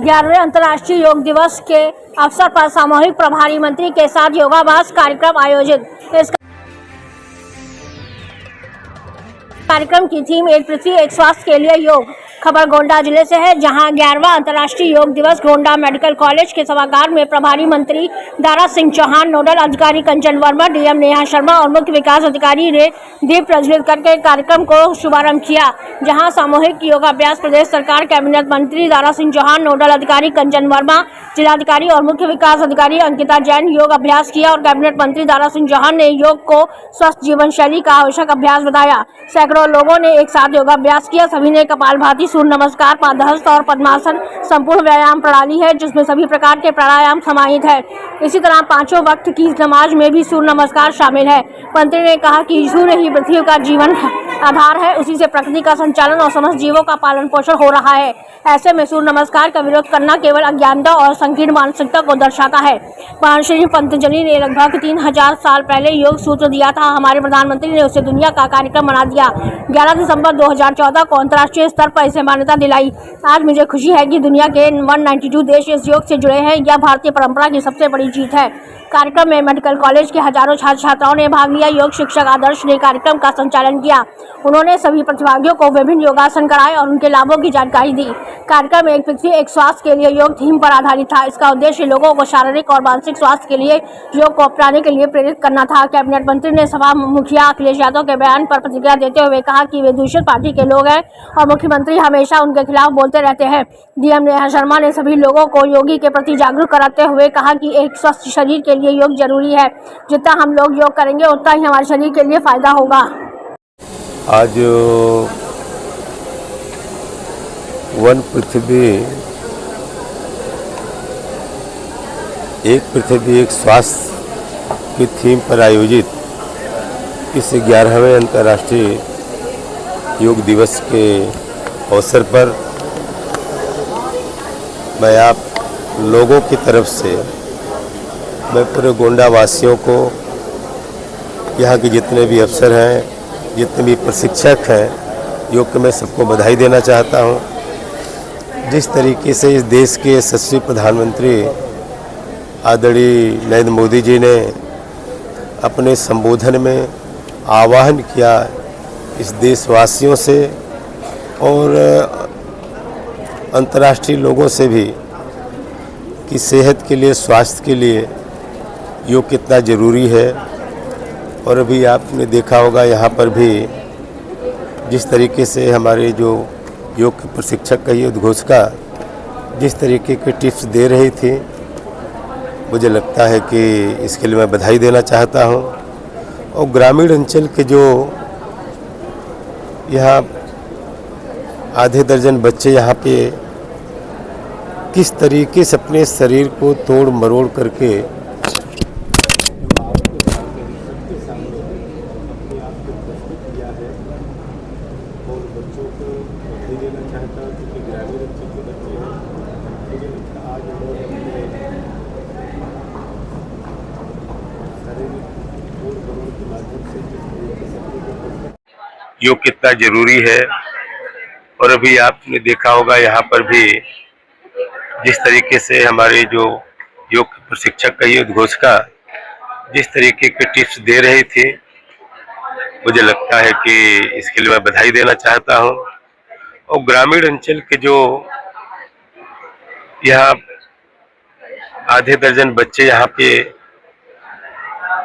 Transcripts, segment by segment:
11वें अंतर्राष्ट्रीय योग दिवस के अवसर पर सामूहिक प्रभारी मंत्री के साथ योगाभ्यास कार्यक्रम आयोजित। इस कार्यक्रम की थीम एक पृथ्वी एक स्वास्थ्य के लिए योग। खबर गोंडा जिले से है, जहां 11वां अंतर्राष्ट्रीय योग दिवस गोंडा मेडिकल कॉलेज के सभागार में प्रभारी मंत्री दारा सिंह चौहान, नोडल अधिकारी कंचन वर्मा, डीएम नेहा शर्मा और मुख्य विकास अधिकारी ने दीप प्रज्वलित करके कार्यक्रम को शुभारंभ किया। जहां सामूहिक योगाभ्यास प्रदेश सरकार कैबिनेट मंत्री दारा सिंह चौहान, नोडल अधिकारी कंचन वर्मा, जिलाधिकारी और मुख्य विकास अधिकारी अंकिता जैन योग अभ्यास किया और कैबिनेट मंत्री दारा सिंह चौहान ने योग को स्वस्थ जीवन शैली का आवश्यक अभ्यास बताया। सैकड़ों लोगों ने एक साथ योगाभ्यास किया। सभी ने कपालभाति, सूर्य नमस्कार, पादहस्त और पद्मासन संपूर्ण व्यायाम प्रणाली है, जिसमें सभी प्रकार के प्राणायाम समाहित है। इसी तरह पांचों वक्त की नमाज में भी सूर्य नमस्कार शामिल है। मंत्री ने कहा कि सूर्य ही पृथ्वी का जीवन आधार है, उसी से प्रकृति का संचालन और समस्त जीवों का पालन पोषण हो रहा है। ऐसे में सूर्य नमस्कार का विरोध करना केवल अज्ञानता और संकीर्ण मानसिकता को दर्शाता है। महर्षि पतंजलि ने लगभग 3000 साल पहले योग सूत्र दिया था। हमारे प्रधानमंत्री ने उसे दुनिया का कार्यक्रम बना दिया। 11 दिसंबर 2014 को अंतर्राष्ट्रीय स्तर पर इसे मान्यता दिलाई। आज मुझे खुशी है कि दुनिया के 192 देश इस योग से जुड़े हैं। यह भारतीय परंपरा की सबसे बड़ी जीत है। कार्यक्रम में मेडिकल कॉलेज के हजारों छात्र छात्राओं ने भाग लिया। योग शिक्षक आदर्श ने कार्यक्रम का संचालन किया। उन्होंने सभी प्रतिभागियों को विभिन्न योगासन कराए और उनके लाभों की जानकारी दी। कार्यक्रम एक पृथ्वी एक स्वास्थ्य के लिए योग थीम पर आधारित था। इसका उद्देश्य लोगों को शारीरिक और मानसिक स्वास्थ्य के लिए योग को अपनाने के लिए प्रेरित करना था। कैबिनेट मंत्री ने सभा मुखिया अखिलेश यादव के बयान पर प्रतिक्रिया देते हुए कहा कि वे दूसरी पार्टी के लोग हैं और मुख्यमंत्री हमेशा उनके खिलाफ बोलते रहते हैं। डीएम नेहा शर्मा ने सभी लोगों को योगी के प्रति जागरूक कराते हुए कहा कि एक स्वस्थ शरीर के लिए योग जरूरी है। जितना हम लोग योग करेंगे उतना ही हमारे शरीर के लिए फायदा होगा। आज वन पृथ्वी एक स्वास्थ्य की थीम पर आयोजित इस 11वें अंतर्राष्ट्रीय योग दिवस के अवसर पर मैं आप लोगों की तरफ से मैं पूरे गोंडा वासियों को, यहाँ के जितने भी अफसर हैं, जितने भी प्रशिक्षक हैं योग के, मैं सबको बधाई देना चाहता हूँ। जिस तरीके से इस देश के यशस्वी प्रधानमंत्री आदरणीय नरेंद्र मोदी जी ने अपने संबोधन में आह्वान किया इस देशवासियों से और अंतर्राष्ट्रीय लोगों से भी कि सेहत के लिए, स्वास्थ्य के लिए योग कितना ज़रूरी है। और अभी आपने देखा होगा यहाँ पर भी जिस तरीके से हमारे जो योग के प्रशिक्षक कहिए, उद्घोषका जिस तरीके के टिप्स दे रही थी, मुझे लगता है कि इसके लिए मैं बधाई देना चाहता हूँ। और ग्रामीण अंचल के जो यहाँ आधे दर्जन बच्चे यहाँ पे किस तरीके से अपने शरीर को तोड़ मरोड़ करके बच्चों को बधाई देना चाहता हूँ, क्योंकि ग्रामीण अंचल के बच्चे हैं। मुझे लगता है आज उन्होंने अपने शारीरिक तोड़ मरोड़ के माध्यम से जिस तरीके से योग कितना जरूरी है। और अभी आपने देखा होगा यहाँ पर भी जिस तरीके से हमारे जो योग के प्रशिक्षक कहिए, उद्घोषका जिस तरीके के टिप्स दे रही थी, मुझे लगता है कि इसके लिए मैं बधाई देना चाहता हूँ। और ग्रामीण अंचल के जो यहाँ आधे दर्जन बच्चे यहाँ पे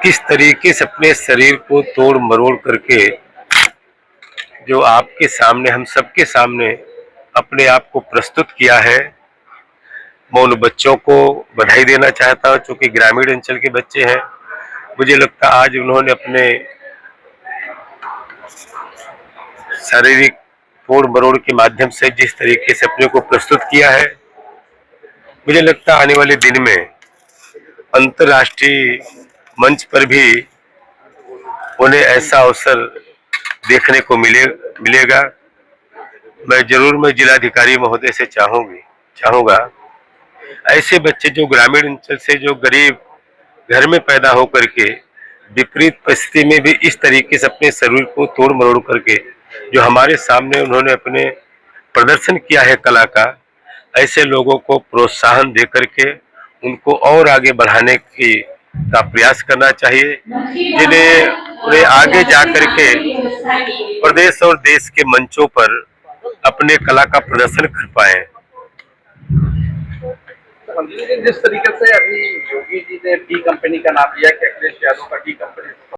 किस तरीके से अपने शरीर को तोड़ मरोड़ करके जो आपके सामने, हम सबके सामने अपने आप को प्रस्तुत किया है, मैं उन बच्चों को बधाई देना चाहता हूँ, क्योंकि ग्रामीण अंचल के बच्चे हैं। मुझे लगता है आज उन्होंने अपने शारीरिक तोड़ मरोड़ के माध्यम से जिस तरीके से अपने को प्रस्तुत किया है, मुझे लगता है आने वाले दिन में अंतर्राष्ट्रीय मंच पर भी उन्हें ऐसा अवसर देखने को मिलेगा। मैं जिलाधिकारी महोदय से चाहूँगा ऐसे बच्चे जो ग्रामीण अंचल से, जो गरीब घर में पैदा होकर के विपरीत परिस्थिति में भी इस तरीके से अपने शरीर को तोड़ मरोड़ करके जो हमारे सामने उन्होंने अपने प्रदर्शन किया है कला का, ऐसे लोगों को प्रोत्साहन दे करके उनको और आगे बढ़ाने का प्रयास करना चाहिए, उन्हें आगे जा करके प्रदेश और देश के मंचों पर अपने कला का प्रदर्शन कर पाए। जिस तरीके से अभी योगी जी ने डी कंपनी का नाम लिया कि अखिलेश यादव का डी कंपनी